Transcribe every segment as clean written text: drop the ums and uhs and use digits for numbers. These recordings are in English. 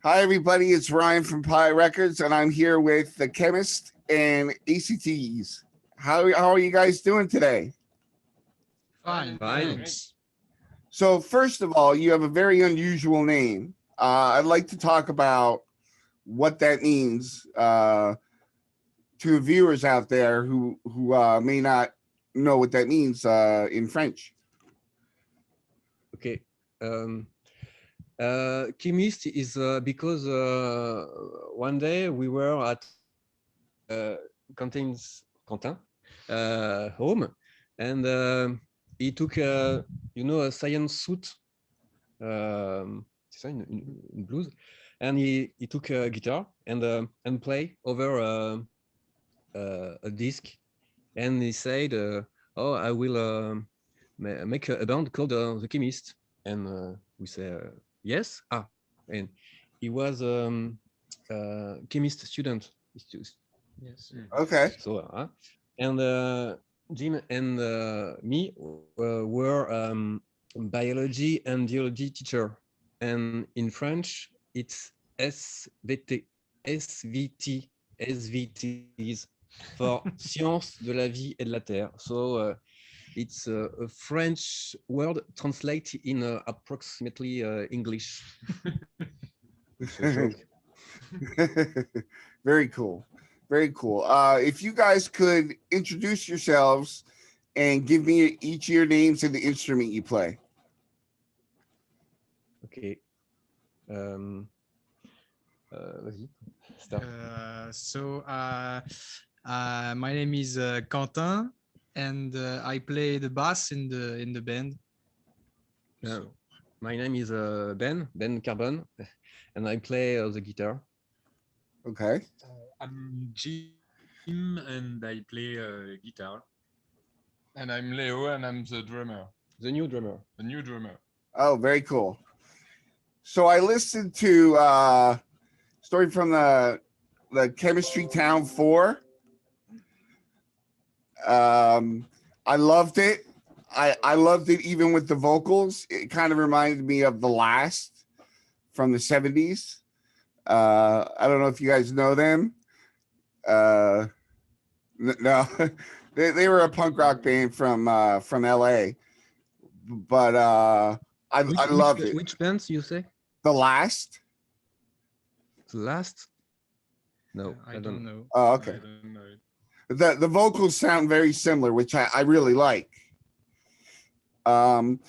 Hi, everybody. It's Ryan from Pi Records, and I'm here with the Chemist and Acevities. How are you guys doing today? Fine, Fine. thanks. So, first of all, you have a very unusual name. I'd like to talk about what that means to viewers out there who may not know what that means in French. Okay. Chemist is because one day we were at Quentin home, and he took a science suit, c'est ça, une blouse, and he took a guitar and play over a disc, and he said, "Oh, I will make a band called the Chemist," and we say yes. And he was chemist student. Yes. Okay. So, and Jim and me were biology and geology teacher, and in French it's SVT, SVT, SVTs for Sciences de la vie et de la terre. So it's a French word translated in approximately English. Very cool. Very cool. If you guys could introduce yourselves and give me each of your names and the instrument you play. Okay. Vas-y, start. My name is Quentin, and I play the bass in the band. My name is Ben Carbon, and I play the guitar. Okay. I'm Jim and I play guitar. And I'm Leo and I'm the drummer, The new drummer. the new drummer. Oh, very cool. So I listened to story from the Chemistry Town 4. I loved it. I loved it even with the vocals. It kind of reminded me of The Last from the 70s. I don't know if you guys know them. No, they were a punk rock band from LA, but I loved it. Which bands you say? The Last. The Last? No, I don't know. Oh, I okay. don't know it. The vocals sound very similar, which I really like. But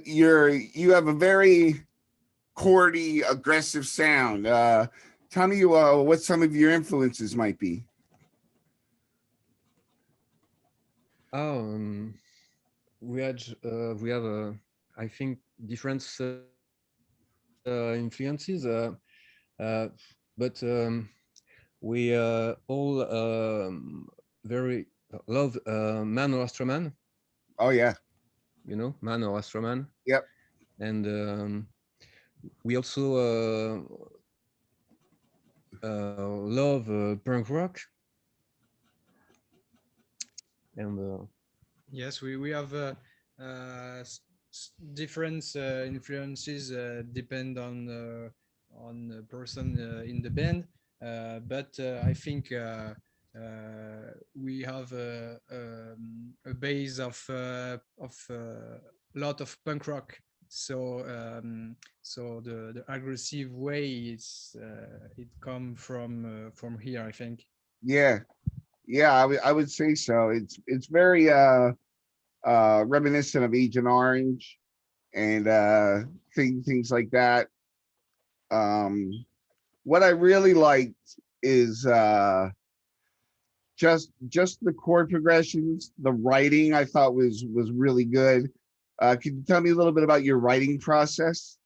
you have a very chordy, aggressive sound. Tell me what some of your influences might be. We have I think different influences, but we all very love Man or Astroman. Oh yeah. You know, Man or Astroman. Yep. And we also love punk rock. And Yes, we have different influences depend on the person in the band, but I think we have a base of lot of punk rock. So the aggressive way is it come from here, I think. Yeah. Yeah, I would say so. It's very reminiscent of Agent Orange and things like that. Um, what I really liked is just the chord progressions. The writing I thought was really good. Can you tell me a little bit about your writing process?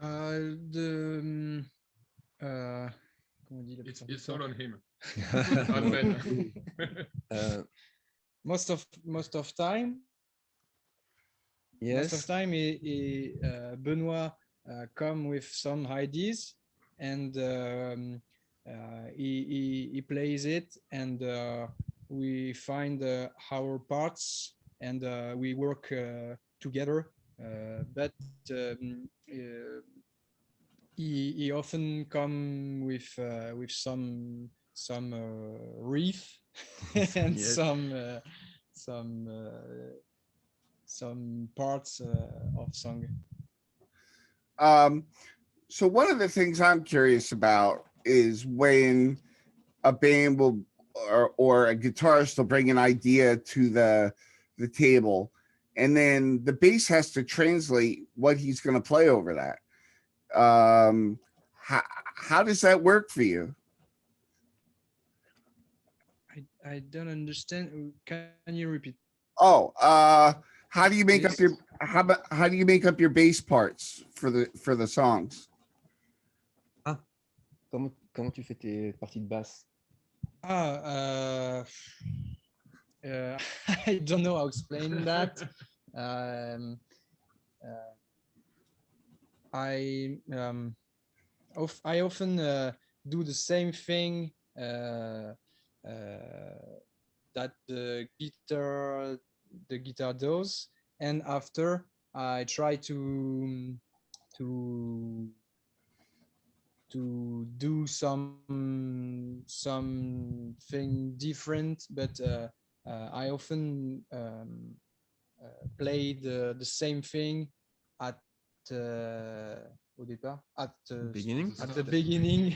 The comment on dit la It's, plupart du it's all temps? on him. On Ben. Most of time yes. Benoit come with some ideas, and he plays it, and we find our parts, and we work together but he often come with some riff and Yes. some some parts of song. Um, so one of the things I'm curious about is when a band will or a guitarist will bring an idea to the table, and then the bass has to translate what he's going to play over that. How does that work for you? I don't understand. Can you repeat, Oh, how do you make up please? how do you make up your bass parts for the songs? Ah, comment tu fais tes parties de basse? Ah, I don't know how to explain that. Um, I I often do the same thing that the guitar does, and after I try to to do something different, but I often play the same thing at au départ Beginning? at the beginning,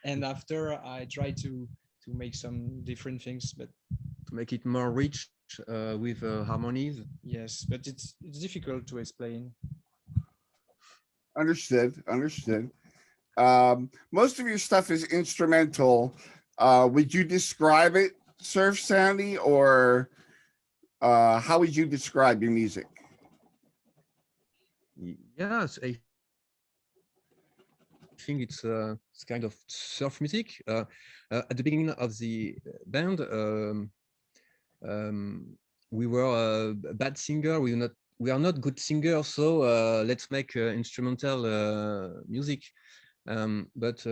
and after I try to make some different things. But To make it more rich with harmonies. yes, but it's difficult to explain. Understood. Most of your stuff is instrumental. Would you describe it surf soundy, or how would you describe your music? Yes, I think it's kind of surf music. At the beginning of the band, we were a bad singer. We are not good singers, so let's make instrumental music. But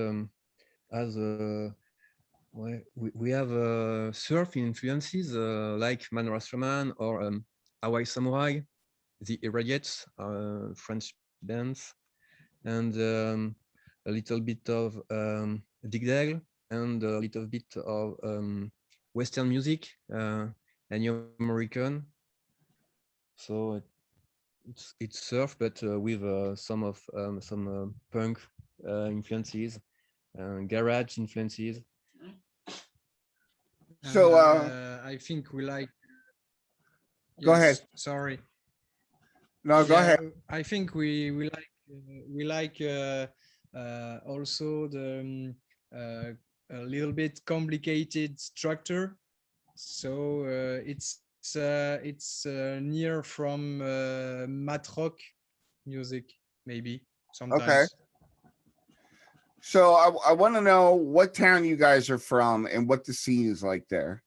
as we have surf influences like Man Rastraman or Hawaii Samurai, the Irradiates, French bands, and a little bit of Dig Dale and a little bit of Western music and New American. So it's surf, but with some punk influences, garage influences. So, I think we like. Go ahead. Yes, sorry. No, go Yeah, ahead. I think we like also the a little bit complicated structure. So it's near from mat rock music, maybe Okay. sometimes. So I want to know what town you guys are from and what the scene is like there.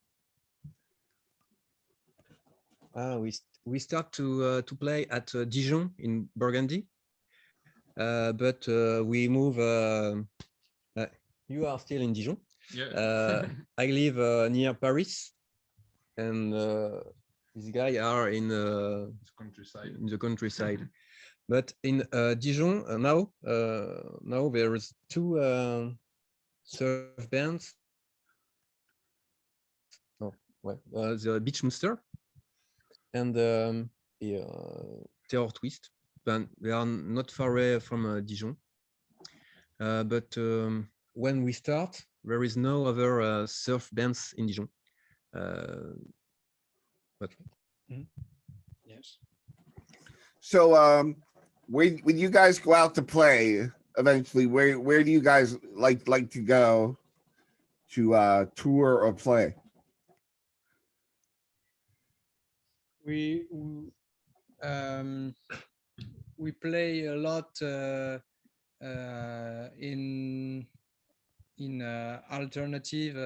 We start to play at Dijon in Burgundy, but we move. You are still in Dijon. Yeah. I live near Paris, and these guys are in Countryside. the countryside. But in Dijon now there is two surf bands. Oh, well, the Beach Monster and Terror Twist. But they are not far away from Dijon. But when we start, there is no other surf bands in Dijon. But Yes. So when you guys go out to play eventually, where do you guys like to go to tour or play? We w- um, we play a lot in alternative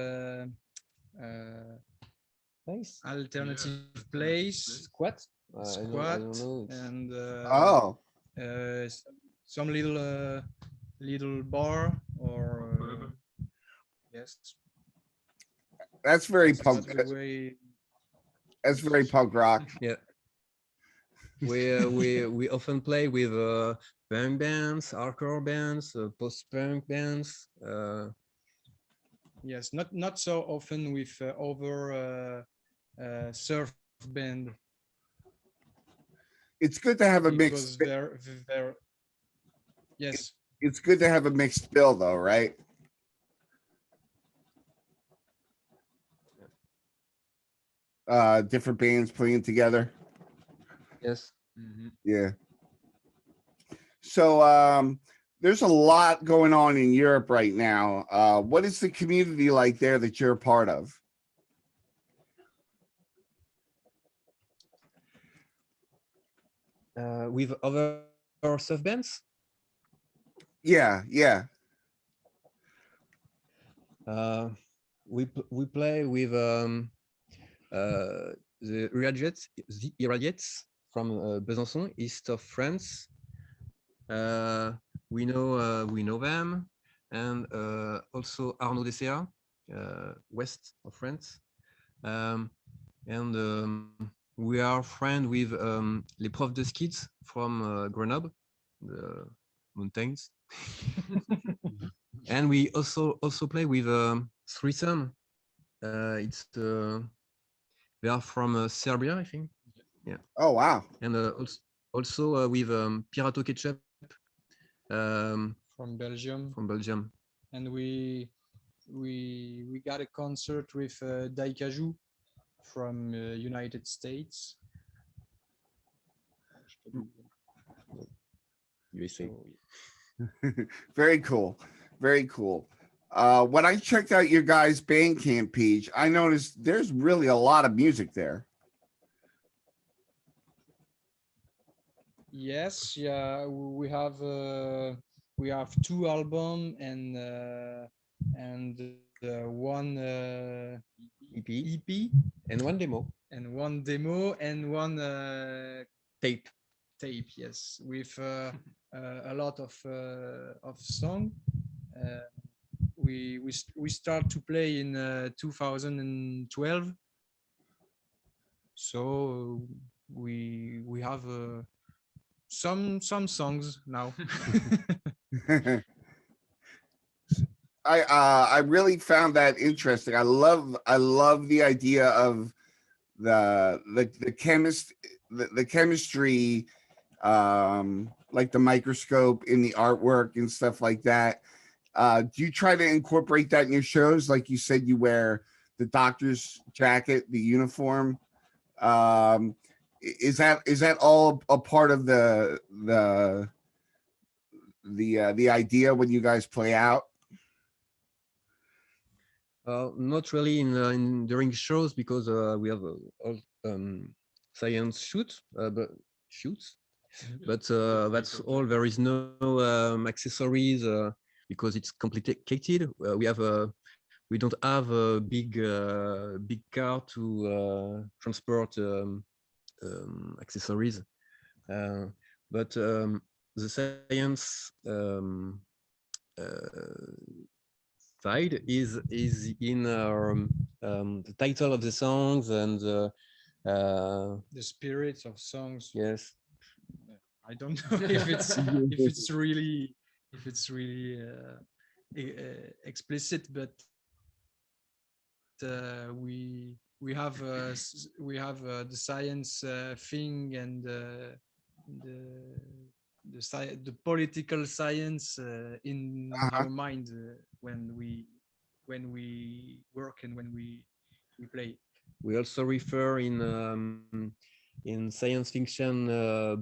nice. alternative Yeah, place, Squat. squat, I don't know. and Oh, uh, s- some little bar or Pub. yes, that's very that's punk. the way. That's very punk rock. Yeah. we often play with punk bands, hardcore bands, post-punk bands. Yes, not so often with over surf band It's good to have a because mixed. they're yes. It's good to have a mixed bill, though, right? Different bands playing together. Yes. Yeah. So there's a lot going on in Europe right now. What is the community like there that you're a part of? With other surf bands. Yeah, yeah. We play with the Irradiates from Besançon, east of France. We know them, and also Arnaud Dessert, west of France, and we are friends with les profs de skis from Grenoble, the mountains. And we also play with Threesome. It's they are from Serbia, I think. Yeah. Oh, wow. And also with Pirato Ketchup From Belgium, from Belgium. and we got a concert with Daikaju from United States. USA. So, Very cool. Very cool. When I checked out your guys' Bandcamp page, I noticed there's really a lot of music there. yes, yeah, we have two album and one EP And one demo. and one demo and one Tape. tape. Yes, with a lot of song. Uh, we start to play in 2012, so we have some songs now. I really found that interesting. I love the idea of the chemist the chemistry, like the microscope in the artwork and stuff like that. Do you try to incorporate that in your shows? Like you said, you wear the doctor's jacket, the uniform. Is that all a part of the idea when you guys play out? Not really in during shows because we have all science shoots, but that's all. There is no accessories because it's complicated. We don't have a big car to transport accessories, but the science side is in our the title of the songs and The spirits of songs. yes. I don't know if it's really explicit, but we have the science thing and the political science in Uh-huh. our mind when we work and when we play. We also refer in science fiction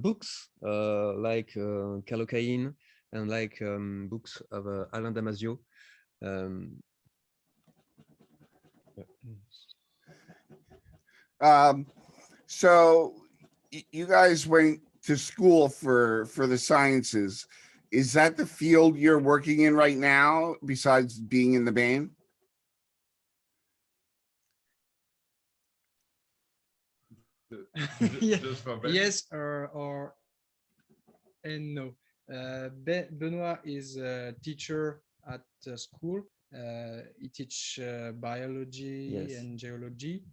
books like Calocaine and like books of Alain Damasio. Um, So you guys went to school for the sciences. Is that the field you're working in right now besides being in the band? Yeah. Just for Ben. Yes or and no. Benoit is a teacher at school. He teach biology Yes. and geology.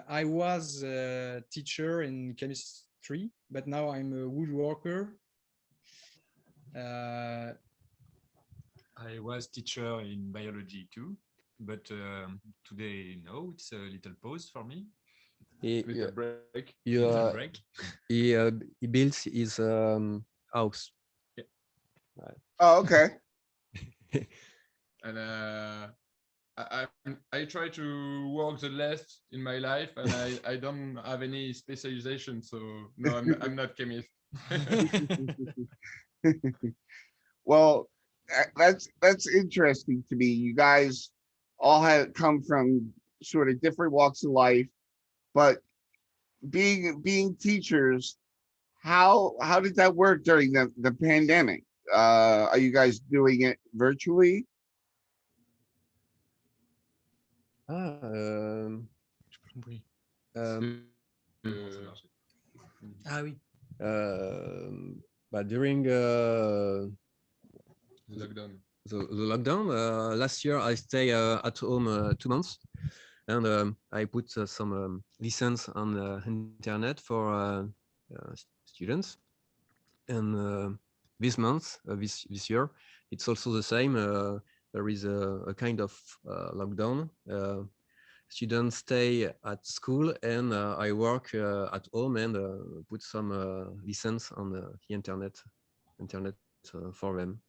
I was a teacher in chemistry but now I'm a woodworker. I was teacher in biology too, but today no, it's a little pause for me. Little break. Little break. He builds his house. Yeah. Oh, okay. And I try to work the less in my life, and I don't have any specialization, so no, I'm not chemist. Well, that's interesting to me. You guys all had come from sort of different walks of life, but being teachers, how did that work during the pandemic? Are you guys doing it virtually? Ah, Oui. Ah oui. but during Lockdown. the lockdown last year, I stay at home 2 months, and I put some lessons on the internet for students. And this month, this year, it's also the same. There is a kind of lockdown. Students stay at school, and I work at home and put some lessons on the internet for them.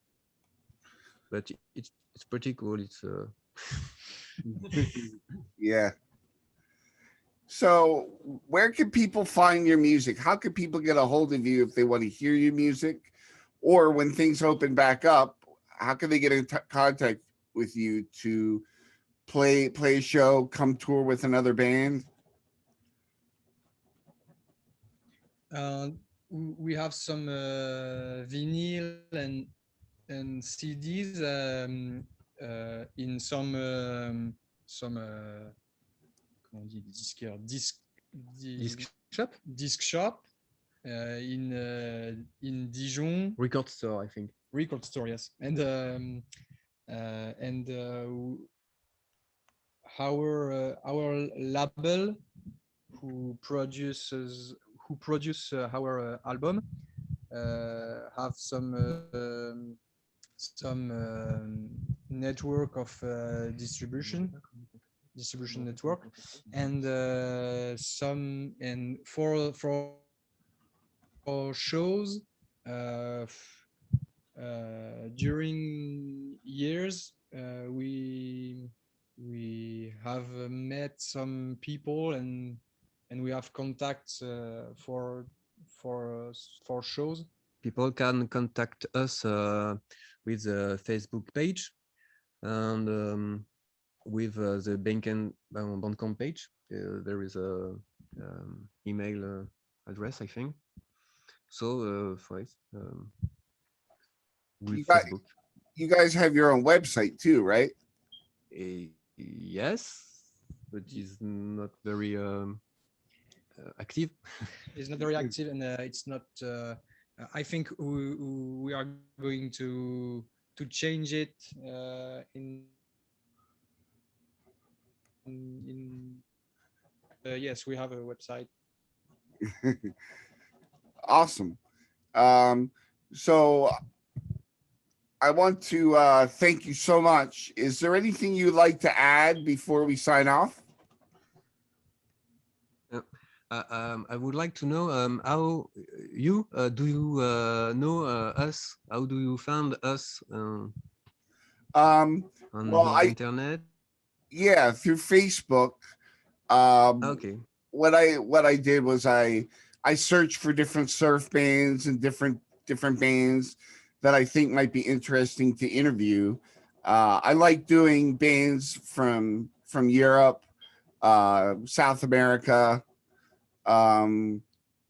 But it's pretty cool. It's Yeah. So, where can people find your music? How can people get a hold of you if they want to hear your music? Or when things open back up, how can they get in contact with you to play a show, come tour with another band? We have some vinyl and CDs in some comment on dit, disquaires, disc shop, disc shop in Dijon. record store, I think. Record store, yes. And our label who produce our album have some network of distribution network, and for shows during years we have met some people, and we have contacts for shows. People can contact us with the Facebook page and with the Bandcamp page. There is a email address, I think. So with Facebook. You guys have your own website too, right? Yes, but it's not very active. It's not very active, and it's not. I think we are going to change it in yes, we have a website. Awesome. So I want to thank you so much. Is there anything you'd like to add before we sign off? I would like to know how you do you know us? How do you find us on Well, the internet? Yeah, through Facebook. Okay. What I did was I searched for different surf bands and different bands that I think might be interesting to interview. I like doing bands from Europe, South America,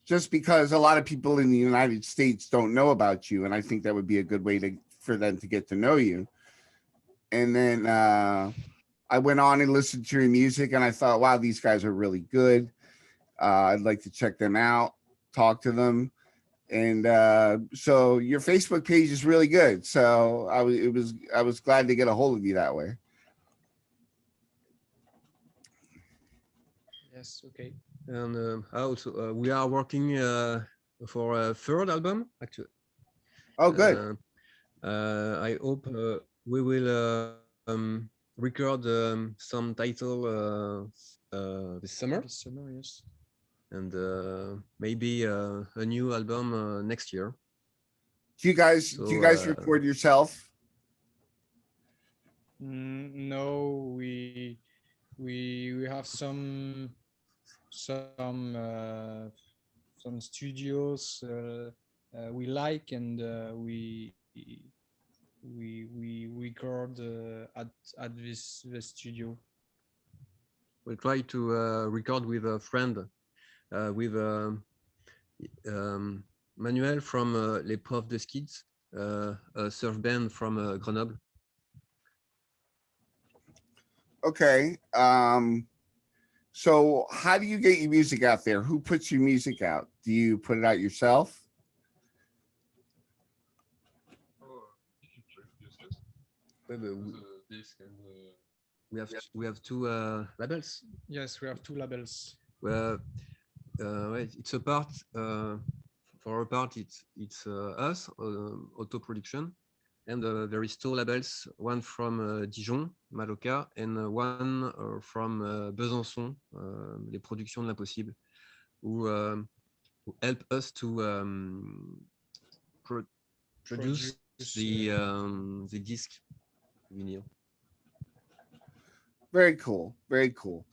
just because a lot of people in the United States don't know about you, and I think that would be a good way for them to get to know you. And then I went on and listened to your music, and I thought, wow, these guys are really good. I'd like to check them out, talk to them. And so your Facebook page is really good. So I was glad to get a hold of you that way. Yes, okay. And also we are working for a third album. Actually, Oh, good. I hope we will record some title this summer. This summer, yes. And maybe a new album next year. Do you guys record yourself? No, we have some studios we like, and we record at this studio. We try to record with a friend, with Manuel from Les Profs de Skids, a surf band from Grenoble. Okay. So how do you get your music out there? Who puts your music out? Do you put it out yourself? We have two labels. Yes, we have two labels. Well, it's a part. For a part, it's us, auto production, and there is two labels. One from Dijon, Maloca, and one from Besançon, les Productions de l'Impossible, who help us to produce the disc vinyl. Very cool. Very cool.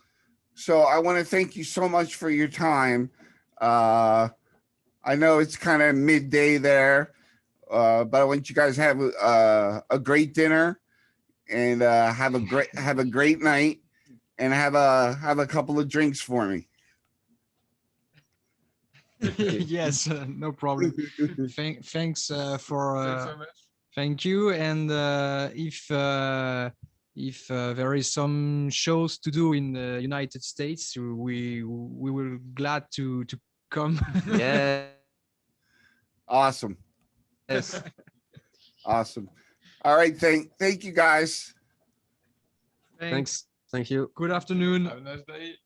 So I want to thank you so much for your time. I know it's kind of midday there, but I want you guys to have a great dinner and have a great night, and have a couple of drinks for me. Yes, no problem. Thanks for. Thanks so much. Thank you. And if there is some shows to do in the United States, we will glad to come. Yeah. Awesome. Yes. Awesome. All right. Thank you guys. Thanks. Thank you. Good afternoon. Have a nice day.